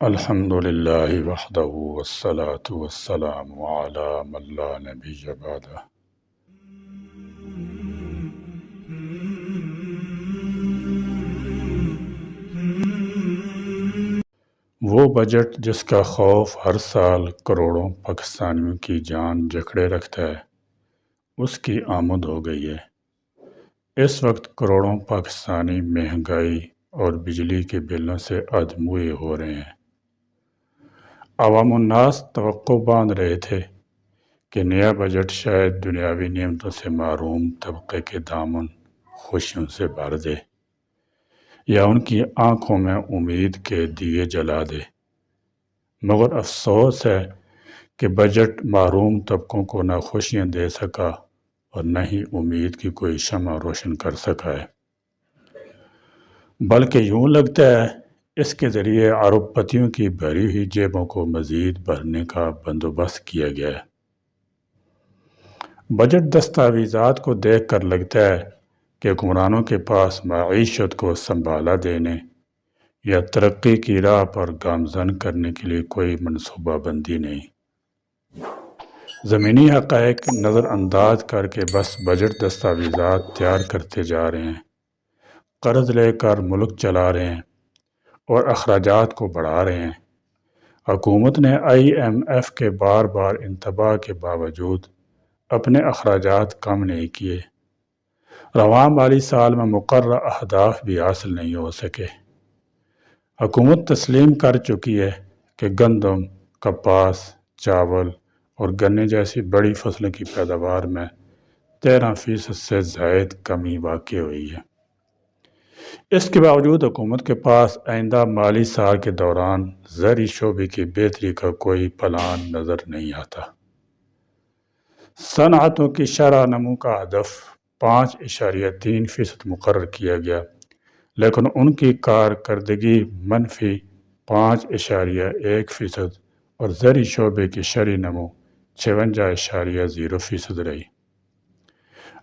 الحمد للہ وحدہ والصلاة والسلام علی من لا نبی بعدہ۔ وہ بجٹ جس کا خوف ہر سال کروڑوں پاکستانیوں کی جان جکڑے رکھتا ہے، اس کی آمد ہو گئی ہے۔ اس وقت کروڑوں پاکستانی مہنگائی اور بجلی کے بلوں سے ادموئے ہو رہے ہیں۔ عوام الناس توقع باندھ رہے تھے کہ نیا بجٹ شاید دنیاوی نعمتوں سے محروم طبقے کے دامن خوشیوں سے بھر دے یا ان کی آنکھوں میں امید کے دیے جلا دے، مگر افسوس ہے کہ بجٹ محروم طبقوں کو نہ خوشیاں دے سکا اور نہ ہی امید کی کوئی شمع روشن کر سکا ہے، بلکہ یوں لگتا ہے اس کے ذریعے ارب پتیوں کی بھری ہوئی جیبوں کو مزید بھرنے کا بندوبست کیا گیا ہے۔ بجٹ دستاویزات کو دیکھ کر لگتا ہے کہ حکمرانوں کے پاس معیشت کو سنبھالا دینے یا ترقی کی راہ پر گامزن کرنے کے لیے کوئی منصوبہ بندی نہیں۔ زمینی حقائق نظر انداز کر کے بس بجٹ دستاویزات تیار کرتے جا رہے ہیں، قرض لے کر ملک چلا رہے ہیں اور اخراجات کو بڑھا رہے ہیں۔ حکومت نے IMF کے بار بار انتباہ کے باوجود اپنے اخراجات کم نہیں کیے۔ رواں مالی سال میں مقررہ اہداف بھی حاصل نہیں ہو سکے۔ حکومت تسلیم کر چکی ہے کہ گندم، کپاس، چاول اور گنے جیسی بڑی فصلوں کی پیداوار میں 13% سے زائد کمی واقع ہوئی ہے۔ اس کے باوجود حکومت کے پاس آئندہ مالی سال کے دوران زرعی شعبے کی بہتری کا کوئی پلان نظر نہیں آتا۔ صنعتوں کی شرح نمو کا ہدف 5.3% مقرر کیا گیا، لیکن ان کی کارکردگی -5.1% اور زرعی شعبے کی شرح نمو 56.0% رہی۔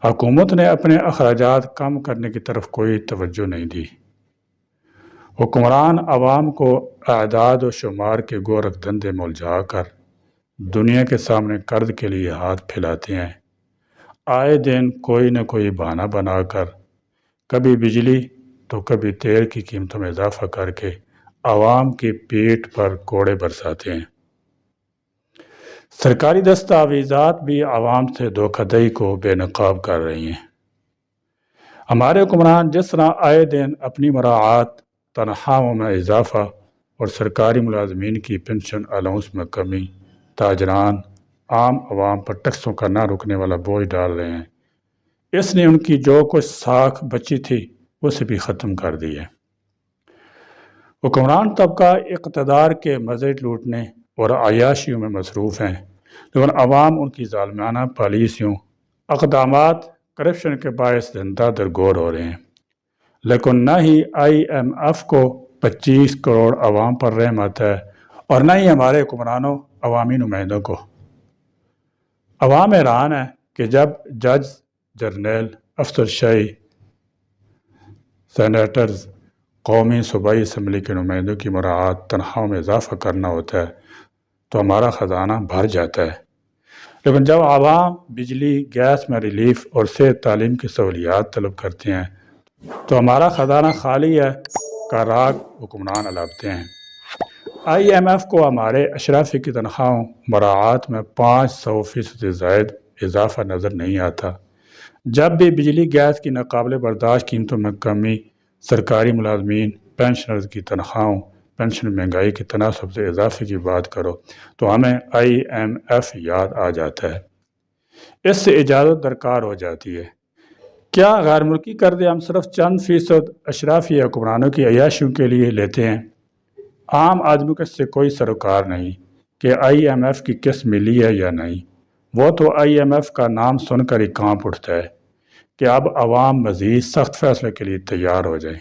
حکومت نے اپنے اخراجات کم کرنے کی طرف کوئی توجہ نہیں دی۔ حکمران عوام کو اعداد و شمار کے گورکھ دھندے میں الجھا کر دنیا کے سامنے قرض کے لیے ہاتھ پھیلاتے ہیں۔ آئے دن کوئی نہ کوئی بہانہ بنا کر کبھی بجلی تو کبھی تیل کی قیمتوں میں اضافہ کر کے عوام کی پیٹھ پر کوڑے برساتے ہیں۔ سرکاری دستاویزات بھی عوام سے دھوکہ دہی کو بے نقاب کر رہی ہیں۔ ہمارے حکمران جس طرح آئے دن اپنی مراعات، تنخواہوں میں اضافہ اور سرکاری ملازمین کی پنشن الاؤنس میں کمی، تاجران، عام عوام پر ٹیکسوں کا نہ رکنے والا بوجھ ڈال رہے ہیں، اس نے ان کی جو کچھ ساکھ بچی تھی اسے بھی ختم کر دی ہے۔ حکمران طبقہ اقتدار کے مزے لوٹنے اور عیاشیوں میں مصروف ہیں، لیکن عوام ان کی ظالمانہ پالیسیوں، اقدامات، کرپشن کے باعث زندہ درگور ہو رہے ہیں۔ لیکن نہ ہی IMF کو 25 کروڑ عوام پر رحم آتا ہے اور نہ ہی ہمارے حکمرانوں عوامی نمائندوں کو۔ عوام حیران ہے کہ جب جج، جرنیل، افسرشاہی، سینیٹرز، قومی صوبائی اسمبلی کے نمائندوں کی مراعات، تنخواہوں میں اضافہ کرنا ہوتا ہے تو ہمارا خزانہ بھر جاتا ہے، لیکن جب عوام بجلی، گیس میں ریلیف اور صحت تعلیم کی سہولیات طلب کرتے ہیں تو ہمارا خزانہ خالی ہے کا راگ حکمران الاپتے ہیں۔ IMF کو ہمارے اشرافی کی تنخواہوں، مراعات میں 500% سے زائد اضافہ نظر نہیں آتا۔ جب بھی بجلی، گیس کی ناقابل برداشت قیمتوں میں کمی، سرکاری ملازمین، پینشنرز کی تنخواہوں، پینشن مہنگائی کے تناسب سے اضافے کی بات کرو تو ہمیں IMF یاد آ جاتا ہے۔ اس سے اجازت درکار ہو جاتی ہے۔ کیا غیر ملکی قرضے ہم صرف چند فیصد اشرافی حکمرانوں کی عیاشیوں کے لیے لیتے ہیں؟ عام آدمی کو اس سے کوئی سروکار نہیں کہ IMF کی قسط ملی ہے یا نہیں، وہ تو IMF کا نام سن کر ہی کانپ اٹھتا ہے کہ اب عوام مزید سخت فیصلے کے لیے تیار ہو جائیں۔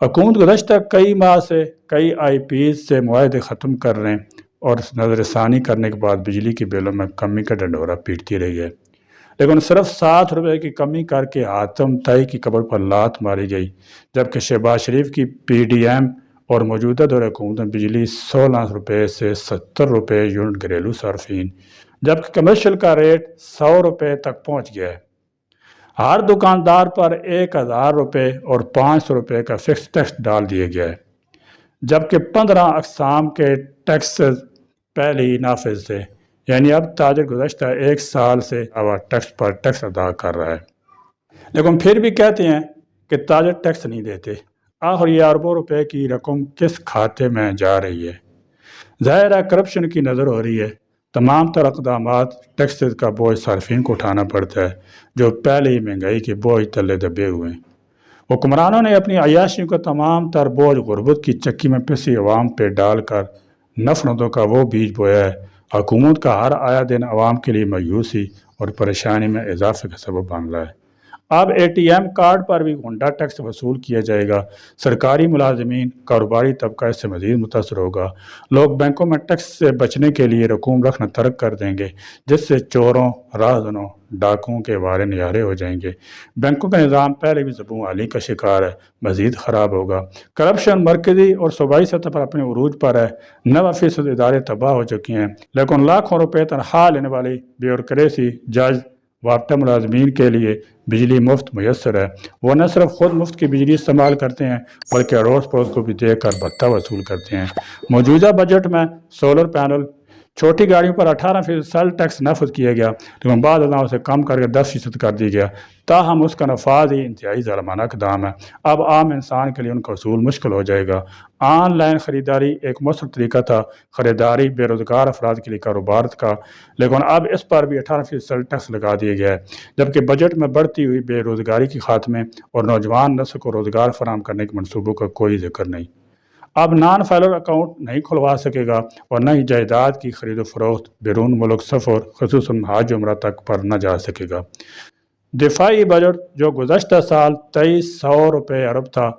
حکومت گزشتہ کئی ماہ سے کئی IPs سے معاہدے ختم کرنے اور نظر ثانی کرنے کے بعد بجلی کے بلوں میں کمی کا ڈنڈورا پیٹتی رہی ہے، لیکن صرف 7 روپے کی کمی کر کے حاتم طائی کی قبر پر لات ماری گئی، جبکہ شہباز شریف کی PDM اور موجودہ دور حکومت میں بجلی 16 روپے سے 70 روپے یونٹ گھریلو صارفین، جبکہ کمرشل کا ریٹ 100 روپے تک پہنچ گیا ہے۔ ہر دکاندار پر 1000 روپے اور 500 روپے کا فکس ٹیکس ڈال دیا گیا ہے، جبکہ 15 اقسام کے ٹیکس پہلے ہی نافذ تھے، یعنی اب تاجر گزشتہ 1 سال سے ٹیکس پر ٹیکس ادا کر رہا ہے، لیکن پھر بھی کہتے ہیں کہ تاجر ٹیکس نہیں دیتے۔ آخر یہ اربوں روپے کی رقم کس کھاتے میں جا رہی ہے؟ ظاہر ہے کرپشن کی نظر ہو رہی ہے۔ تمام تر اقدامات ٹیکسز کا بوجھ صارفین کو اٹھانا پڑتا ہے، جو پہلے ہی مہنگائی کے بوجھ تلے دبے ہوئے ہیں۔ حکمرانوں نے اپنی عیاشیوں کا تمام تر بوجھ غربت کی چکی میں پسی عوام پہ ڈال کر نفرتوں کا وہ بیج بویا ہے۔ حکومت کا ہر آیا دن عوام کے لیے مایوسی اور پریشانی میں اضافے کا سبب بن رہا ہے۔ اب ATM کارڈ پر بھی غنڈہ ٹیکس وصول کیا جائے گا۔ سرکاری ملازمین، کاروباری طبقہ اس سے مزید متاثر ہوگا۔ لوگ بینکوں میں ٹیکس سے بچنے کے لیے رقوم رکھنا ترک کر دیں گے، جس سے چوروں، راہزنوں، ڈاکوؤں کے وارے نہارے ہو جائیں گے۔ بینکوں کا نظام پہلے بھی زبوں عالی کا شکار ہے، مزید خراب ہوگا۔ کرپشن مرکزی اور صوبائی سطح پر اپنے عروج پر ہے۔ 90% ادارے تباہ ہو چکے ہیں، لیکن لاکھوں روپے تنخواہ لینے والی بیوروکریسی، جج، وابطہ ملازمین کے لیے بجلی مفت میسر ہے۔ وہ نہ صرف خود مفت کی بجلی استعمال کرتے ہیں، بلکہ اڑوس پڑوس کو بھی دے کر بھتہ وصول کرتے ہیں۔ موجودہ بجٹ میں سولر پینل، چھوٹی گاڑیوں پر 18% سیل ٹیکس نافذ کیا گیا، لیکن بعض اداروں سے کم کر کے 10% کر دیا گیا، تاہم اس کا نفاذ ہی انتہائی ظالمانہ اقدام ہے۔ اب عام انسان کے لیے ان کا حصول مشکل ہو جائے گا۔ آن لائن خریداری ایک مؤثر طریقہ تھا خریداری بے روزگار افراد کے لیے کاروبار کا، لیکن اب اس پر بھی 18% سیل ٹیکس لگا دیا گیا ہے، جبکہ بجٹ میں بڑھتی ہوئی بے روزگاری کے خاتمے اور نوجوان نسل کو روزگار فراہم کرنے کے منصوبوں کا کوئی ذکر نہیں۔ اب نان فیلر اکاؤنٹ نہیں کھلوا سکے گا اور نہ ہی جائیداد کی خرید و فروخت بیرون ملک سفر خصوصاً حج عمرہ تک پر نہ جا سکے گا۔ دفاعی بجٹ جو گزشتہ سال 2300 روپے ارب تھا،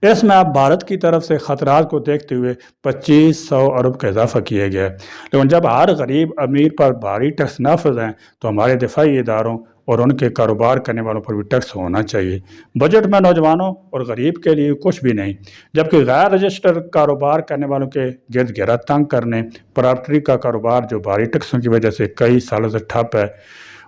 اس میں اب بھارت کی طرف سے خطرات کو دیکھتے ہوئے 2500 ارب کا اضافہ کیا گیا ہے، لیکن جب ہر غریب امیر پر بھاری ٹیکس نافذ ہیں تو ہمارے دفاعی اداروں اور ان کے کاروبار کرنے والوں پر بھی ٹیکس ہونا چاہیے۔ بجٹ میں نوجوانوں اور غریب کے لیے کچھ بھی نہیں، جبکہ غیر رجسٹرڈ کاروبار کرنے والوں کے گرد گھیرا تنگ کرنے، پراپرٹی کا کاروبار جو بھاری ٹیکسوں کی وجہ سے کئی سالوں سے ٹھپ ہے۔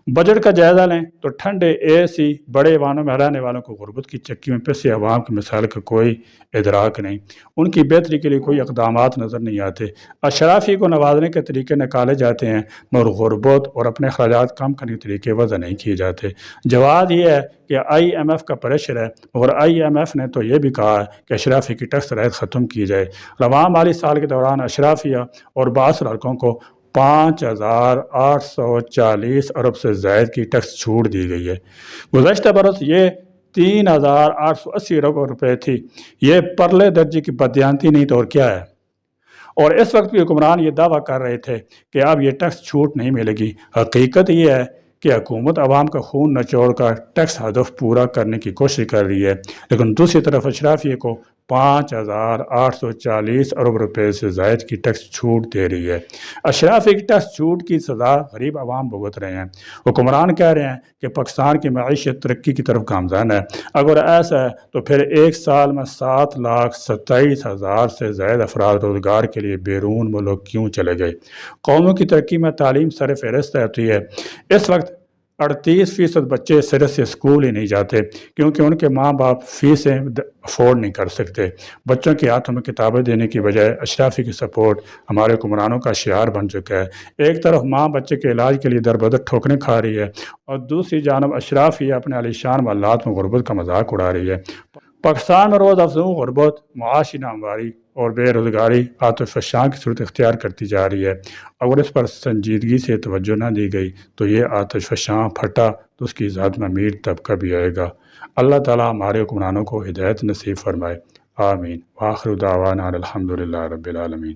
بجٹ کا جائزہ لیں تو ٹھنڈے AC بڑے ایوانوں میں رہنے والوں کو غربت کی چکی میں پسے عوام کی مثال کا کوئی ادراک نہیں، ان کی بہتری کے لیے کوئی اقدامات نظر نہیں آتے۔ اشرافی کو نوازنے کے طریقے نکالے جاتے ہیں، مگر غربت اور اپنے اخراجات کم کرنے کے طریقے وضع نہیں کیے جاتے۔ جواب یہ ہے کہ IMF کا پریشر ہے، مگر IMF نے تو یہ بھی کہا ہے کہ اشرافی کی ٹیکس رعایت ختم کی جائے۔ رواں مالی سال کے دوران اشرافیہ اور بااثر حلقوں کو 5840 ارب سے زائد کی ٹیکس چھوٹ دی گئی ہے۔ گزشتہ برس یہ 3880 ارب روپے تھی۔ یہ پرلے درجے کی بددیانتی نہیں تو اور کیا ہے؟ اور اس وقت بھی حکمران یہ دعویٰ کر رہے تھے کہ اب یہ ٹیکس چھوٹ نہیں ملے گی۔ حقیقت یہ ہے کہ حکومت عوام کا خون نچوڑ کر ٹیکس ہدف پورا کرنے کی کوشش کر رہی ہے، لیکن دوسری طرف اشرافیہ کو 5840 ارب روپے سے زائد کی ٹیکس چھوٹ دے رہی ہے۔ اشرافیہ کی ٹیکس چھوٹ کی سزا غریب عوام بھگت رہے ہیں۔ حکمران کہہ رہے ہیں کہ پاکستان کی معیشت ترقی کی طرف گامزن ہے۔ اگر ایسا ہے تو پھر ایک سال میں 7,27,000 سے زائد افراد روزگار کے لیے بیرون ملک کیوں چلے گئے؟ قوموں کی ترقی میں تعلیم سر فہرست ہوتی ہے۔ اس وقت 38% بچے سرے سے اسکول ہی نہیں جاتے کیونکہ ان کے ماں باپ فیسیں افورڈ نہیں کر سکتے۔ بچوں کے ہاتھوں میں کتابیں دینے کی بجائے اشرافی کی سپورٹ ہمارے حکمرانوں کا شعار بن چکا ہے۔ ایک طرف ماں بچے کے علاج کے لیے در بدر ٹھوکریں کھا رہی ہے اور دوسری جانب اشرافیہ اپنے عالیشان محلات میں غربت کا مذاق اڑا رہی ہے۔ پاکستان میں روز افزوں غربت، معاشی نامواری اور بے روزگاری آتش فشاں کی صورت اختیار کرتی جا رہی ہے۔ اگر اس پر سنجیدگی سے توجہ نہ دی گئی تو یہ آتش فشاں پھٹا تو اس کی ذات میں امیر طبقہ بھی آئے گا۔ اللہ تعالیٰ ہمارے حکمرانوں کو ہدایت نصیب فرمائے، آمین۔ وآخر دعوانا الحمدللہ رب العالمین۔